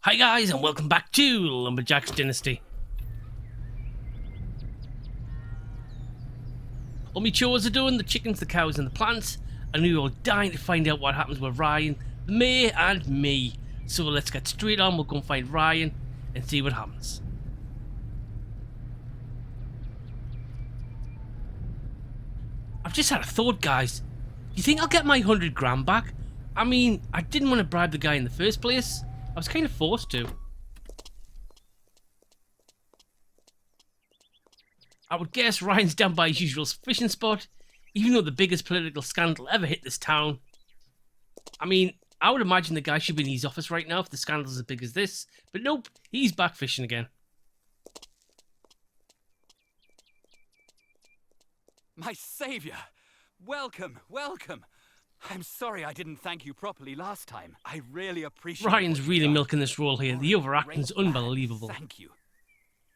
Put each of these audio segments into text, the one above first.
Hi guys, and welcome back to Lumberjack's Dynasty. All my chores are done, the chickens, the cows and the plants, and we are dying to find out what happens with Ryan, the mayor and me. So let's get straight on, we'll go and find Ryan and see what happens. I've just had a thought, guys. Do you think I'll get my 100 grand back? I mean, I didn't want to bribe the guy in the first place. I was kind of forced to. I would guess Ryan's down by his usual fishing spot, even though the biggest political scandal ever hit this town. I mean, I would imagine the guy should be in his office right now if the scandal's as big as this, but nope, he's back fishing again. My saviour! Welcome, welcome! I'm sorry I didn't thank you properly last time. I really appreciate Ryan's what really you've done. milking this role here. The You're a overacting's great man. unbelievable. Thank you.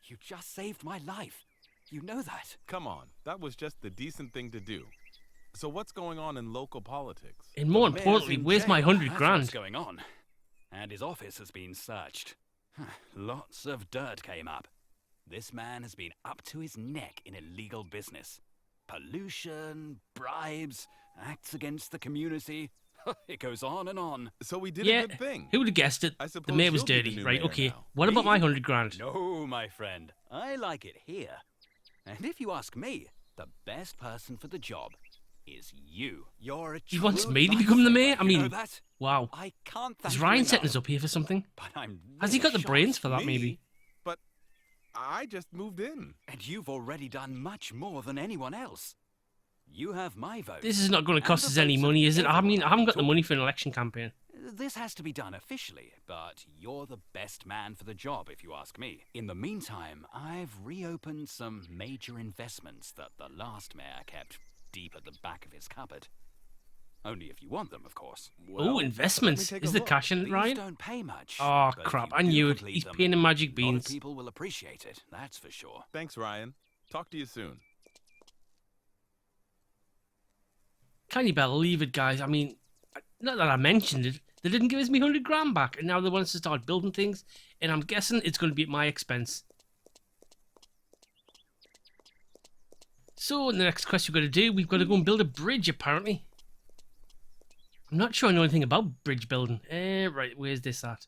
You just saved my life. You know that. Come on, that was just the decent thing to do. So what's going on in local politics? And more The mayor's importantly, in where's my jail. 100 That's grand? what's going on. And his office has been searched. Lots of dirt came up. This man has been up to his neck in illegal business. Pollution, bribes, acts against the community. It goes on and on. So we did Yeah, a good thing. who would have guessed it? I The suppose mayor was you'll be the dirty, new right? mayor Okay, now. what about Me? my 100 grand? No, my friend. I like it here. And if you ask me, the best person for the job is you. You're a He wants true me to become the mayor? lifesaver, I you know mean, that? wow. I can't thank Is you Ryan enough, setting us up here for something? but I'm Has he really got the shocked. brains for that, Me? maybe? But I just moved in. And you've already done much more than anyone else. You have my vote. This is not going to and cost the us any votes of money, is it? I mean, everyone I haven't got the talk. money for an election campaign. This has to be done officially, but you're the best man for the job, if you ask me. In the meantime, I've reopened some major investments that the last mayor kept deep at the back of his cupboard. Only if you want them, of course. Well, Oh, let me investments. take Is a the look. cash in it, These Ryan? don't pay much. Oh, but if crap. you I do knew it. complete He's them, paying in magic a lot beans. of people will appreciate it, that's for sure. Thanks, Ryan. Talk to you soon. Can you believe it, guys? I mean, not that I mentioned it, they didn't give us me 100 grand back, and now they want us to start building things, and I'm guessing it's going to be at my expense. So, the next quest we've got to do, we've got to go and build a bridge, apparently. I'm not sure I know anything about bridge building. Right, where's this at?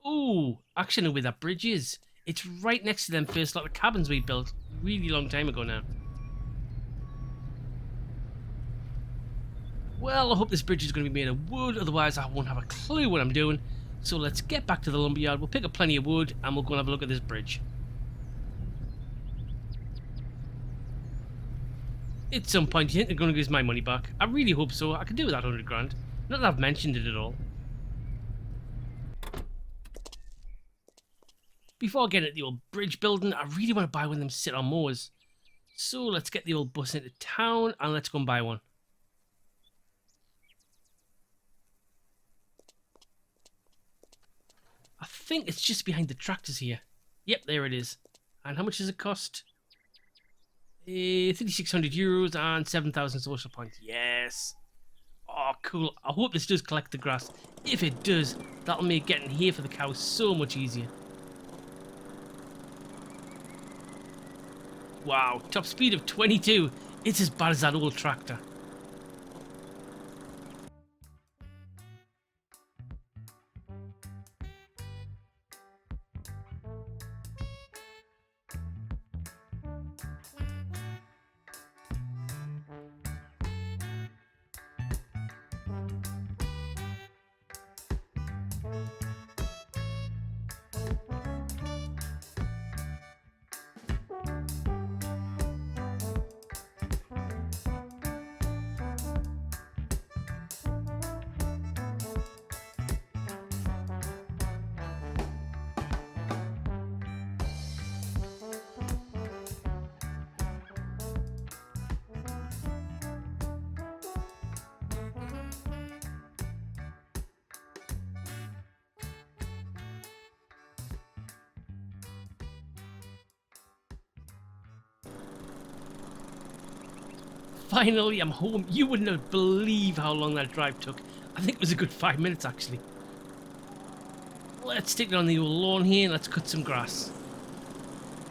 Oh, actually, I know where that bridge is. It's right next to them first lot of cabins we built really long time ago now. Well, I hope this bridge is going to be made of wood, otherwise I won't have a clue what I'm doing. So let's get back to the lumberyard, we'll pick up plenty of wood, and we'll go and have a look at this bridge. At some point, you think they're going to give us my money back? I really hope so, I can do with that 100 grand. Not that I've mentioned it at all. Before I get into the old bridge building, I really want to buy one of them sit-on mowers. So let's get the old bus into town, and let's go and buy one. I think it's just behind the tractors here. Yep, there it is. And how much does it cost? 3,600 euros and 7,000 social points. Yes. Oh, cool. I hope this does collect the grass. If it does, that'll make getting here for the cows so much easier. Wow, top speed of 22. It's as bad as that old tractor. Finally, I'm home. You wouldn't believe how long that drive took. I think it was a good 5 minutes, actually. Let's stick it on the old lawn here and let's cut some grass.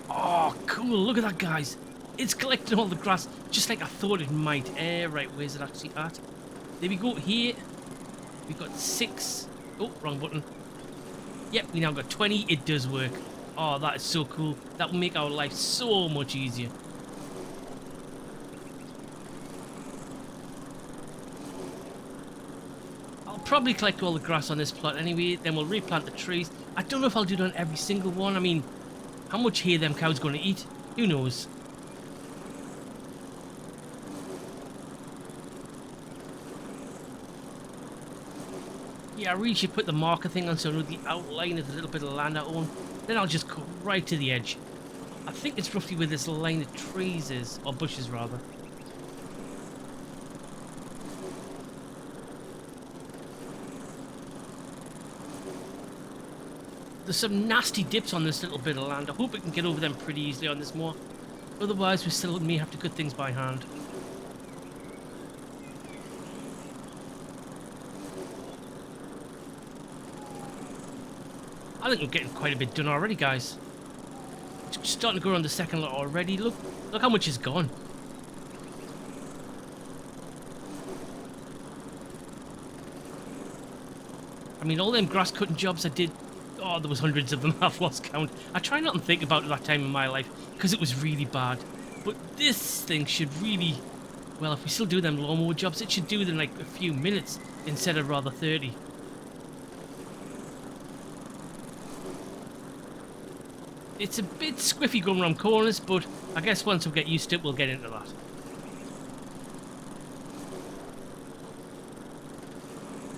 Oh, cool. Look at that, guys. It's collecting all the grass just like I thought it might. Right, where's it actually at? There we go. Here. We've got 6. Oh, wrong button. Yep, we now got 20. It does work. Oh, that is so cool. That will make our life so much easier. I'll probably collect all the grass on this plot anyway, then we'll replant the trees. I don't know if I'll do it on every single one. I mean, how much hay them cows going to eat? Who knows? Yeah, I really should put the marker thing on so I know the outline of the little bit of land I own. Then I'll just go right to the edge. I think it's roughly where this line of trees is, or bushes rather. There's some nasty dips on this little bit of land. I hope we can get over them pretty easily on this moor. Otherwise, we still may have to cut things by hand. I think we're getting quite a bit done already, guys. It's starting to go around the second lot already. Look how much is gone. I mean, all them grass cutting jobs I did. Oh, there was hundreds of them. I've lost count. I try not to think about that time in my life because it was really bad. But this thing should really, well, if we still do them lawnmower jobs, it should do them in like a few minutes instead of rather 30. It's a bit squiffy going around corners, but I guess once we get used to it, we'll get into that.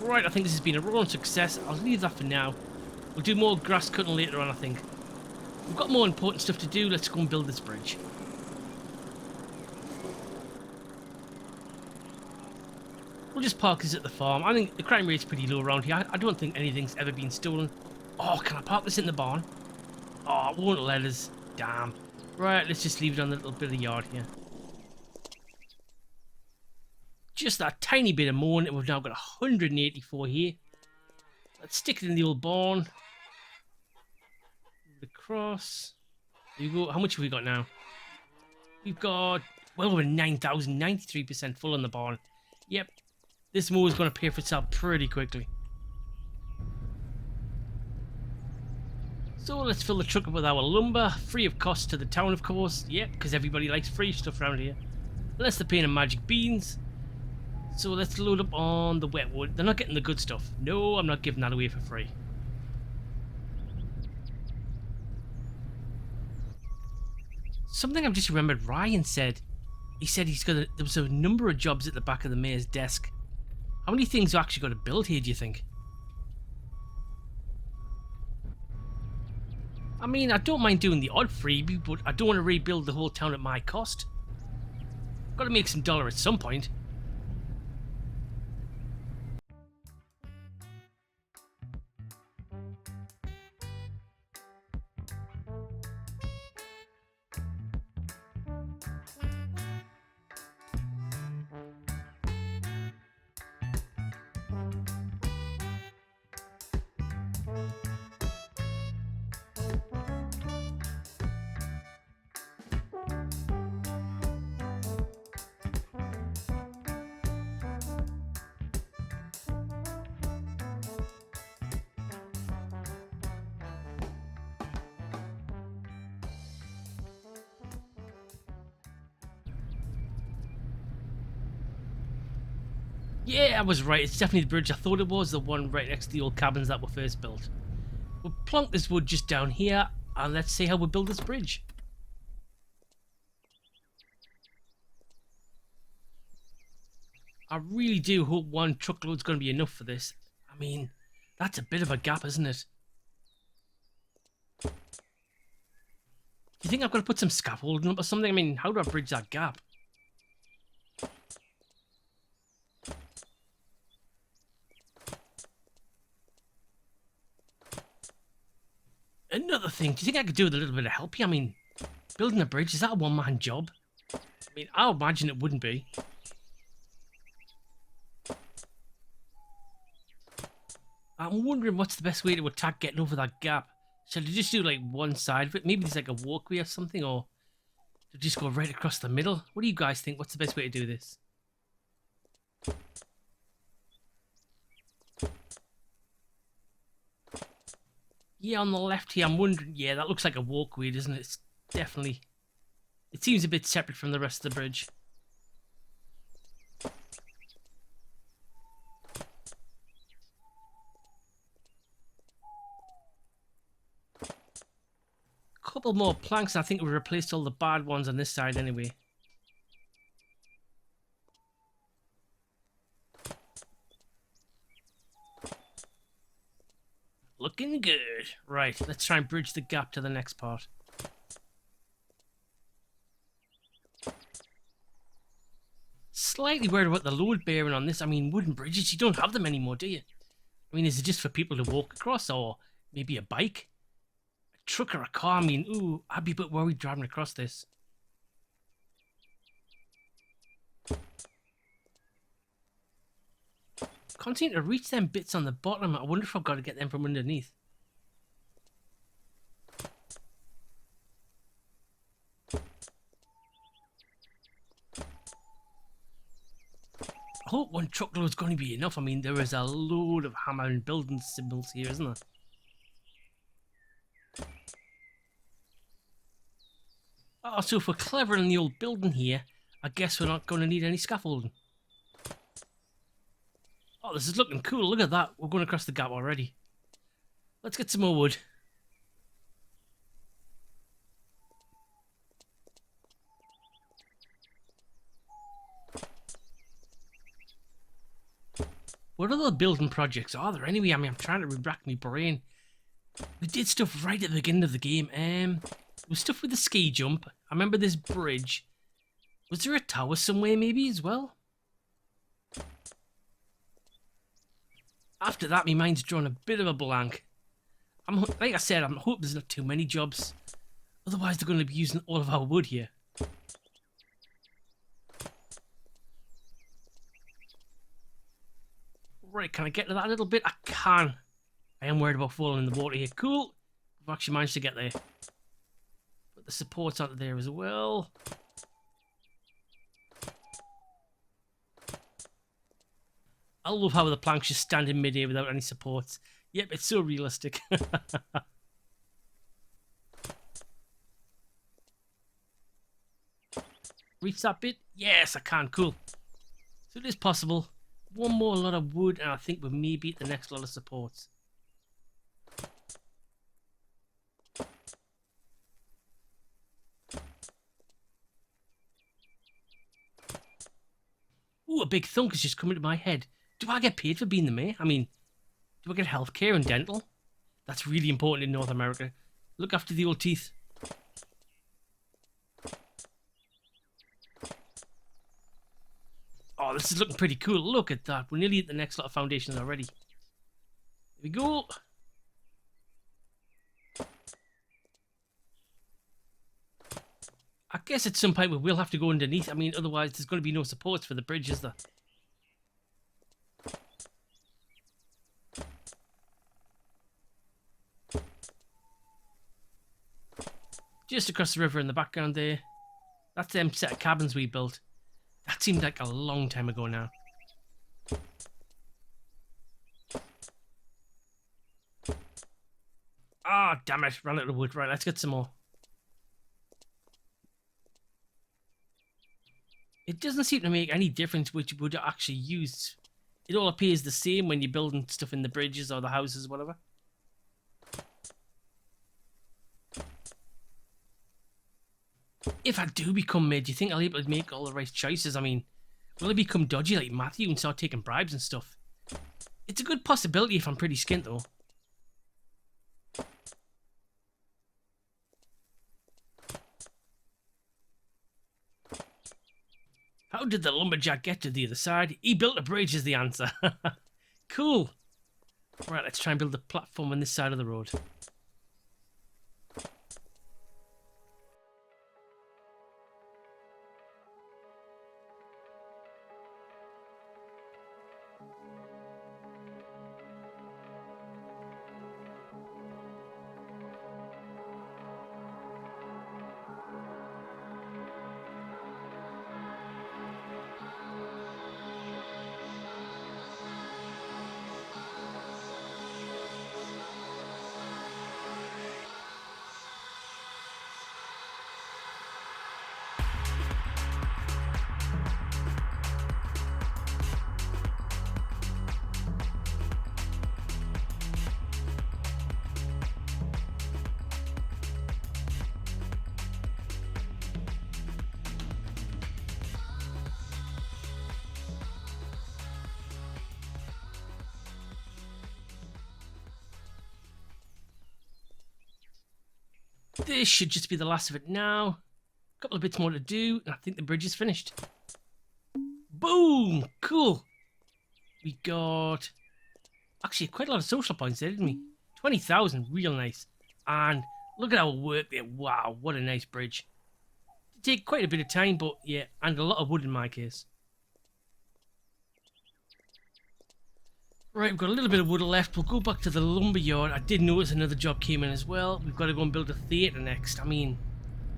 Right, I think this has been a roaring success. I'll leave that for now. We'll do more grass cutting later on, I think. We've got more important stuff to do. Let's go and build this bridge. We'll just park this at the farm. I think the crime rate's pretty low around here. I don't think anything's ever been stolen. Oh, can I park this in the barn? Oh, it won't let us. Damn. Right, let's just leave it on the little bit of yard here. Just that tiny bit of mowing, and we've now got 184 here. Let's stick it in the old barn. Across. There you go. How much have we got now? We've got well over 9,000, 93% full in the barn. Yep. This mower is going to pay for itself pretty quickly. So let's fill the truck up with our lumber, free of cost to the town, of course. Yep, because everybody likes free stuff around here. Unless they're paying in magic beans. So let's load up on the wet wood. They're not getting the good stuff. No, I'm not giving that away for free. Something I've just remembered Ryan said. He said there was a number of jobs at the back of the mayor's desk. How many things are actually got to build here, do you think? I mean, I don't mind doing the odd freebie, but I don't want to rebuild the whole town at my cost. Got to make some dollar at some point. Yeah, I was right. It's definitely the bridge I thought it was, the one right next to the old cabins that were first built. We'll plonk this wood just down here, and let's see how we build this bridge. I really do hope one truckload's going to be enough for this. I mean, that's a bit of a gap, isn't it? Do you think I've got to put some scaffolding up or something? I mean, how do I bridge that gap? Another thing, do you think I could do with a little bit of help here? I mean, building a bridge, is that a one-man job? I mean, I imagine it wouldn't be. I'm wondering what's the best way to attack getting over that gap. Should I just do like one side of it? Maybe there's like a walkway or something, or just go right across the middle? What do you guys think? What's the best way to do this? Yeah, on the left here, I'm wondering. Yeah, that looks like a walkway, doesn't it? It's definitely. It seems a bit separate from the rest of the bridge. Couple more planks. I think we replaced all the bad ones on this side anyway. Looking good. Right, let's try and bridge the gap to the next part. Slightly worried about the load bearing on this. I mean, wooden bridges, you don't have them anymore, do you? I mean, is it just for people to walk across, or maybe a bike? A truck or a car? I mean, ooh, I'd be a bit worried driving across this. Can't seem to reach them bits on the bottom. I wonder if I've got to get them from underneath. I hope one truckload's going to be enough. I mean, there is a load of hammer and building symbols here, isn't there? Oh, so if we're clever in the old building here, I guess we're not going to need any scaffolding. Oh, this is looking cool. Look at that. We're going across the gap already. Let's get some more wood. What other building projects are there anyway? I mean, I'm trying to rack my brain. We did stuff right at the beginning of the game. There was stuff with the ski jump. I remember this bridge. Was there a tower somewhere maybe as well? After that, my mind's drawn a bit of a blank. Like I said, I'm hoping there's not too many jobs. Otherwise, they're going to be using all of our wood here. Right, can I get to that a little bit? I can. I am worried about falling in the water here. Cool. We've actually managed to get there. But the supports aren't there as well. I love how the planks just stand in mid-air without any supports. Yep, it's so realistic. Reach that bit? Yes, I can. Cool. So it is possible. One more lot of wood, and I think we may beat the next lot of supports. Ooh, a big thunk has just come into my head. Do I get paid for being the mayor? I mean, do I get healthcare and dental? That's really important in North America. Look after the old teeth. Oh, this is looking pretty cool. Look at that. We're nearly at the next lot of foundations already. Here we go. I guess at some point we will have to go underneath. I mean, otherwise there's going to be no supports for the bridge, is there? Just across the river in the background there. That's them set of cabins we built. That seemed like a long time ago now. Ah, oh, damn it. Ran out of wood. Right, let's get some more. It doesn't seem to make any difference which wood are actually used. It all appears the same when you're building stuff in the bridges or the houses, whatever. If I do become mayor, do you think I'll be able to make all the right choices? I mean, will I become dodgy like Matthew and start taking bribes and stuff? It's a good possibility if I'm pretty skint, though. How did the lumberjack get to the other side? He built a bridge is the answer. Cool. Right, let's try and build a platform on this side of the road. This should just be the last of it now. A couple of bits more to do, and I think the bridge is finished. Boom! Cool. We got actually quite a lot of social points there, didn't we? 20,000, real nice. And look at our work there. Wow, what a nice bridge. It'd take quite a bit of time, but yeah, and a lot of wood in my case. Right, we've got a little bit of wood left. We'll go back to the lumber yard. I did notice another job came in as well. We've got to go and build a theatre next. I mean,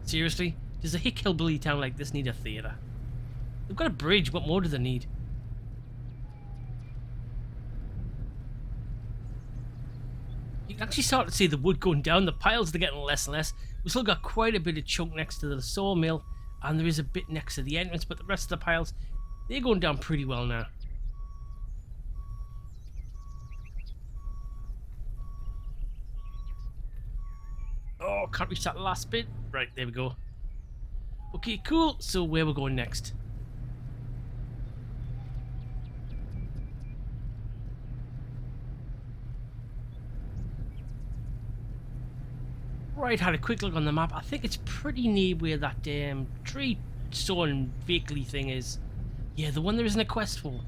seriously? Does a hick hillbilly town like this need a theatre? They've got a bridge. What more do they need? You can actually start to see the wood going down. The piles are getting less and less. We've still got quite a bit of chunk next to the sawmill, and there is a bit next to the entrance, but the rest of the piles, they're going down pretty well now. Oh, can't reach that last bit. Right, there we go. Okay, cool. So where we're going next? Right, had a quick look on the map. I think it's pretty near where that tree sawing vehicle thing is. Yeah, the one there isn't a quest for.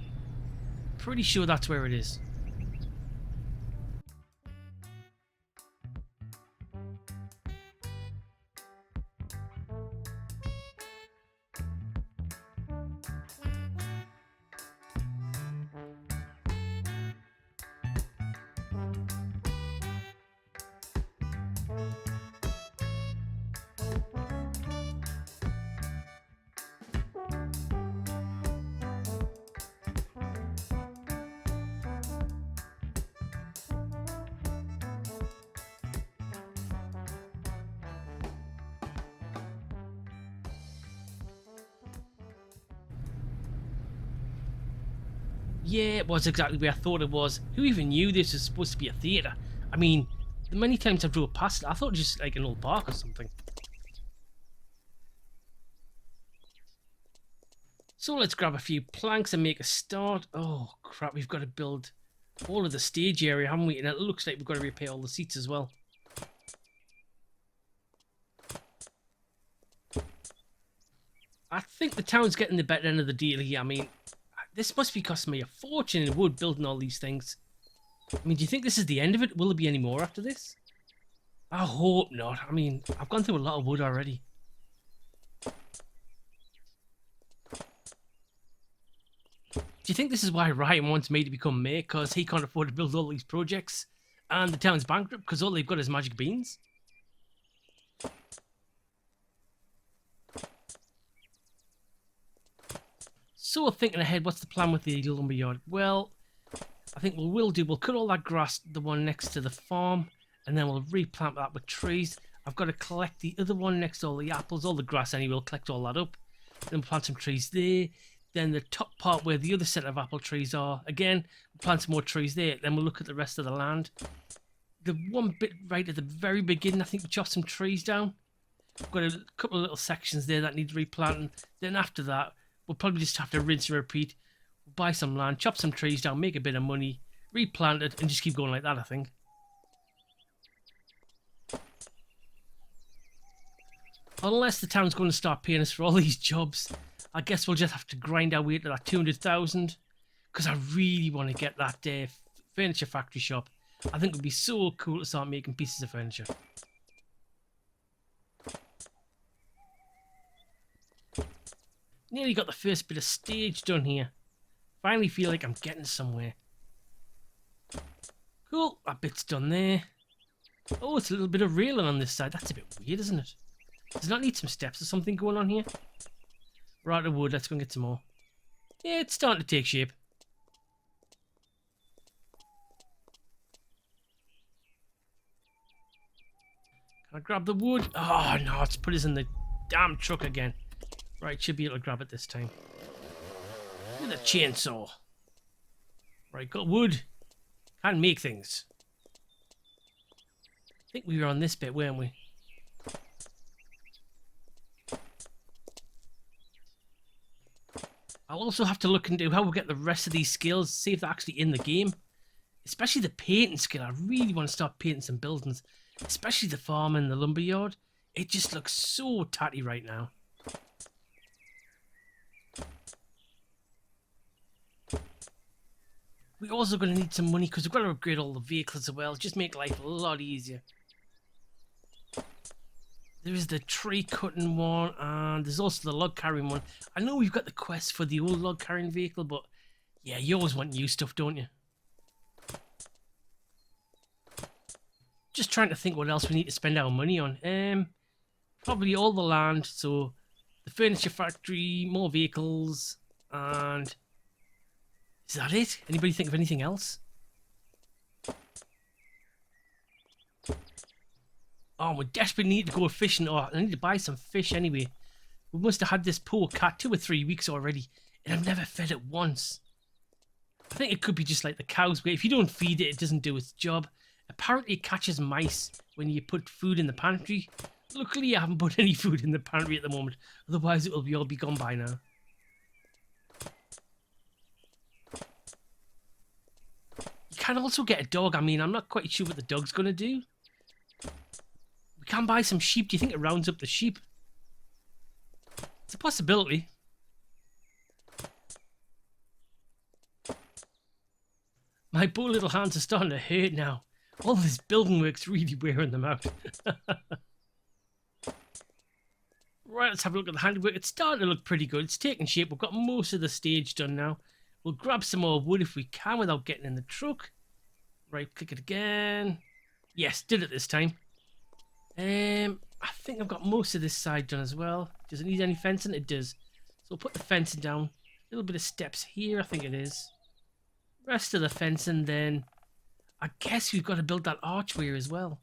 Pretty sure that's where it is. Yeah, it was exactly where I thought it was. Who even knew this was supposed to be a theatre? I mean, the many times I drove past it, I thought it was just like an old park or something. So let's grab a few planks and make a start. Oh crap, we've got to build all of the stage area, haven't we? And it looks like we've got to repair all the seats as well. I think the town's getting the better end of the deal here. I mean, this must be costing me a fortune in wood building all these things. I mean, do you think this is the end of it? Will there be any more after this? I hope not. I mean, I've gone through a lot of wood already. Do you think this is why Ryan wants me to become mayor? Because he can't afford to build all these projects? And the town's bankrupt because all they've got is magic beans? So thinking ahead, what's the plan with the lumberyard? Well, I think what we'll do, we'll cut all that grass, the one next to the farm, and then we'll replant that with trees. I've got to collect the other one next to all the apples, all the grass anyway, we'll collect all that up. Then we'll plant some trees there. Then the top part where the other set of apple trees are, again, we'll plant some more trees there. Then we'll look at the rest of the land. The one bit right at the very beginning, I think we chopped some trees down. We've got a couple of little sections there that need replanting. Then after that, we'll probably just have to rinse and repeat. We'll buy some land, chop some trees down, make a bit of money, replant it, and just keep going like that, I think. Unless the town's going to start paying us for all these jobs, I guess we'll just have to grind our way to that 200,000. Because I really want to get that furniture factory shop. I think it would be so cool to start making pieces of furniture. Nearly got the first bit of stage done here. Finally feel like I'm getting somewhere. Cool, that bit's done there. Oh, it's a little bit of railing on this side. That's a bit weird, isn't it? Does it not need some steps or something going on here? We're out of wood, let's go and get some more. Yeah, it's starting to take shape. Can I grab the wood? Oh no, it's put us in the damn truck again. Right, should be able to grab it this time. With a chainsaw. Right, got wood. Can make things. I think we were on this bit, weren't we? I'll also have to look into how we'll get the rest of these skills, see if they're actually in the game. Especially the painting skill. I really want to start painting some buildings. Especially the farm and the lumberyard. It just looks so tatty right now. We're also going to need some money because we've got to upgrade all the vehicles as well. Just make life a lot easier. There is the tree cutting one, and there's also the log carrying one. I know we've got the quest for the old log carrying vehicle, but yeah, you always want new stuff, don't you? Just trying to think what else we need to spend our money on. Probably all the land, so the furniture factory, more vehicles, and is that it? Anybody think of anything else? Oh, we desperately need to go fishing. Oh, I need to buy some fish anyway. We must have had this poor cat 2 or 3 weeks already, and I've never fed it once. I think it could be just like the cows, where if you don't feed it, it doesn't do its job. Apparently it catches mice when you put food in the pantry. Luckily I haven't put any food in the pantry at the moment, otherwise it will all be gone by now. You can also get a dog. I mean, I'm not quite sure what the dog's going to do. We can buy some sheep. Do you think it rounds up the sheep? It's a possibility. My poor little hands are starting to hurt now. All this building work's really wearing them out. Right, let's have a look at the handiwork. It's starting to look pretty good. It's taking shape. We've got most of the stage done now. We'll grab some more wood if we can without getting in the truck. Right, click it again. Yes, did it this time. I think I've got most of this side done as well. Does it need any fencing? It does. So we'll put the fencing down. A little bit of steps here, I think it is. Rest of the fencing then. I guess we've got to build that archway as well.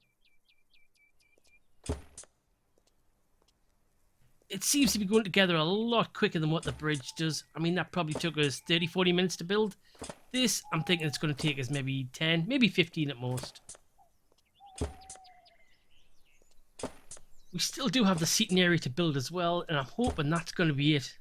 It seems to be going together a lot quicker than what the bridge does. I mean, that probably took us 30-40 minutes to build. This, I'm thinking it's going to take us maybe 10, maybe 15 at most. We still do have the seating area to build as well, and I'm hoping that's going to be it.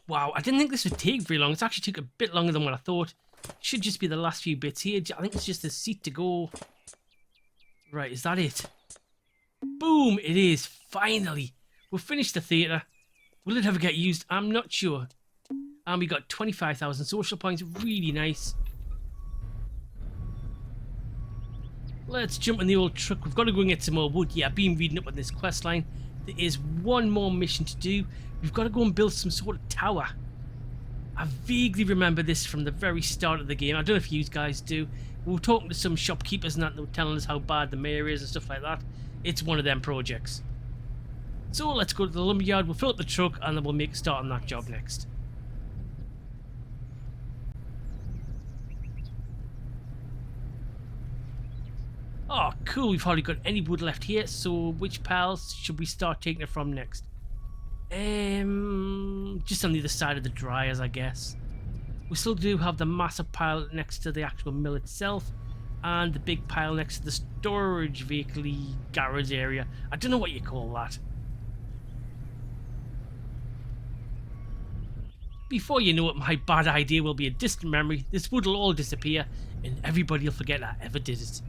Wow, I didn't think this would take very long. It's actually took a bit longer than what I thought. It should just be the last few bits here. I think it's just the seat to go. Right, is that it? Boom, it is. Finally. We've finished the theatre. Will it ever get used? I'm not sure. And we got 25,000 social points. Really nice. Let's jump in the old truck. We've got to go and get some more wood. Yeah, I've been reading up on this quest line. There is one more mission to do. We've got to go and build some sort of tower. I vaguely remember this from the very start of the game. I don't know if you guys do. We were talking to some shopkeepers and that, they were telling us how bad the mayor is and stuff like that. It's one of them projects. So let's go to the lumberyard, we'll fill up the truck, and then we'll make a start on that job next. Oh, cool, we've hardly got any wood left here, so which piles should we start taking it from next? Just on the other side of the dryers, I guess. We still do have the massive pile next to the actual mill itself, and the big pile next to the storage vehicle garage area. I don't know what you call that. Before you know it, my bad idea will be a distant memory, this wood will all disappear, and everybody will forget I ever did it.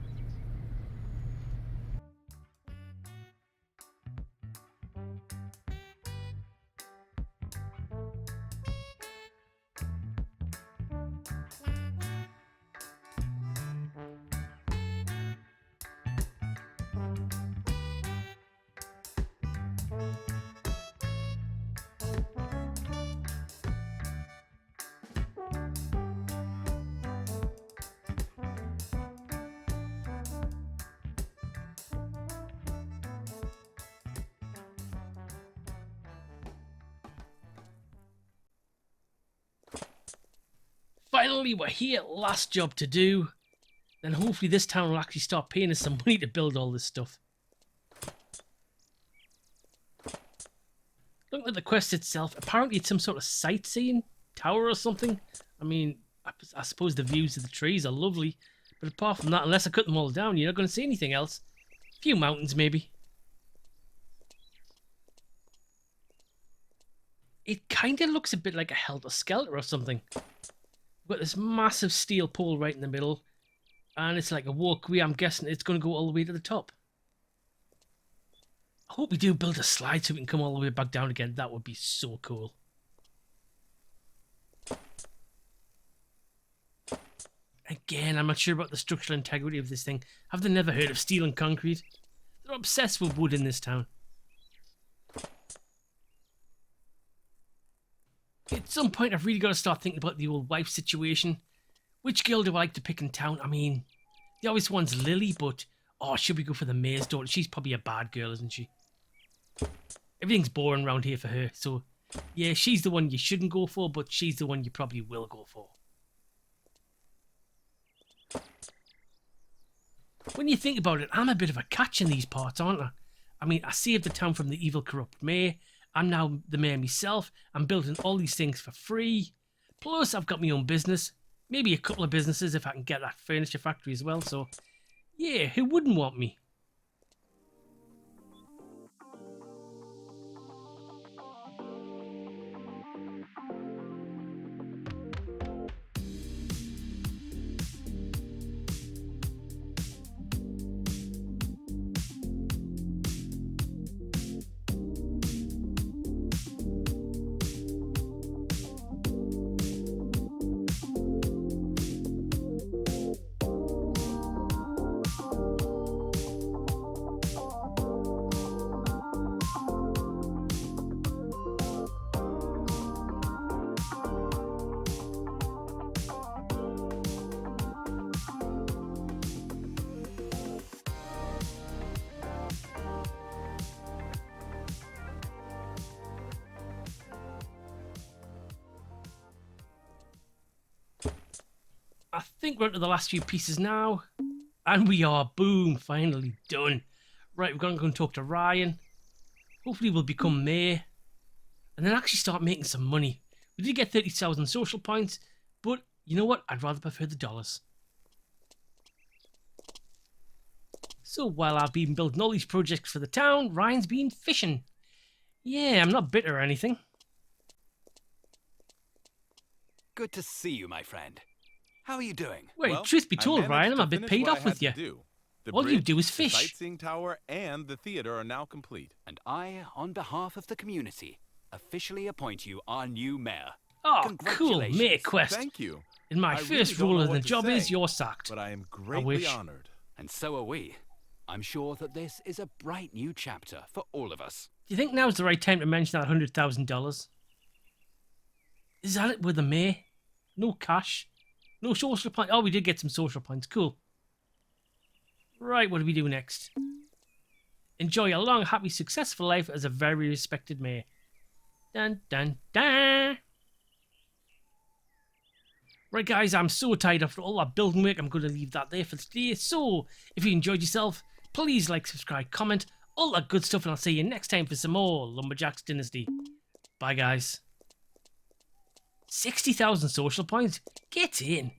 finally, we're here. Last job to do. Then hopefully this town will actually start paying us some money to build all this stuff. Looking at the quest itself, apparently it's some sort of sightseeing tower or something. I mean, I suppose the views of the trees are lovely. But apart from that, unless I cut them all down, you're not going to see anything else. A few mountains, maybe. It kind of looks a bit like a Helter Skelter or something. We've got this massive steel pole right in the middle. And it's like a walkway. I'm guessing it's going to go all the way to the top. I hope we do build a slide so we can come all the way back down again. That would be so cool. Again, I'm not sure about the structural integrity of this thing. Have they never heard of steel and concrete? They're obsessed with wood in this town. At some point, I've really got to start thinking about the old wife situation. Which girl do I like to pick in town? I mean, the obvious one's Lily, but... Oh, should we go for the mayor's daughter? She's probably a bad girl, isn't she? Everything's boring around here for her, so... Yeah, she's the one you shouldn't go for, but she's the one you probably will go for. When you think about it, I'm a bit of a catch in these parts, aren't I? I mean, I saved the town from the evil, corrupt mayor. I'm now the mayor myself. I'm building all these things for free. Plus, I've got my own business. Maybe a couple of businesses if I can get that furniture factory as well. So, yeah, who wouldn't want me? I think we're on to the last few pieces now. And we are, boom, finally done. Right, we're going to go and talk to Ryan. Hopefully we'll become mayor. And then actually start making some money. We did get 30,000 social points, but you know what? I'd rather prefer the dollars. So while I've been building all these projects for the town, Ryan's been fishing. Yeah, I'm not bitter or anything. Good to see you, my friend. How are you doing? Wait, Well, truth be I told, Ryan, managed I'm to a bit finish paid what I off with had you. to do. The All you bridge, do is the fish. sightseeing tower and the theater are now complete. And I, on behalf of the community, officially appoint you our new mayor. Oh, cool, Congratulations. mayor quest. Thank you. In my I first really don't role know in the what to job is say, you're sacked. But I am greatly wish. honored. And so are we. I'm sure that this is a bright new chapter for all of us. Do you think now's the right time to mention that $100,000? Is that it with the mayor? No cash? No social points? Oh, we did get some social points. Cool. Right, what do we do next? Enjoy a long, happy, successful life as a very respected mayor. Dun, dun, dun. Right, guys, I'm so tired after all that building work. I'm going to leave that there for today. So, if you enjoyed yourself, please like, subscribe, comment, all that good stuff, and I'll see you next time for some more Lumberjacks Dynasty. Bye, guys. 60,000 social points? Get in.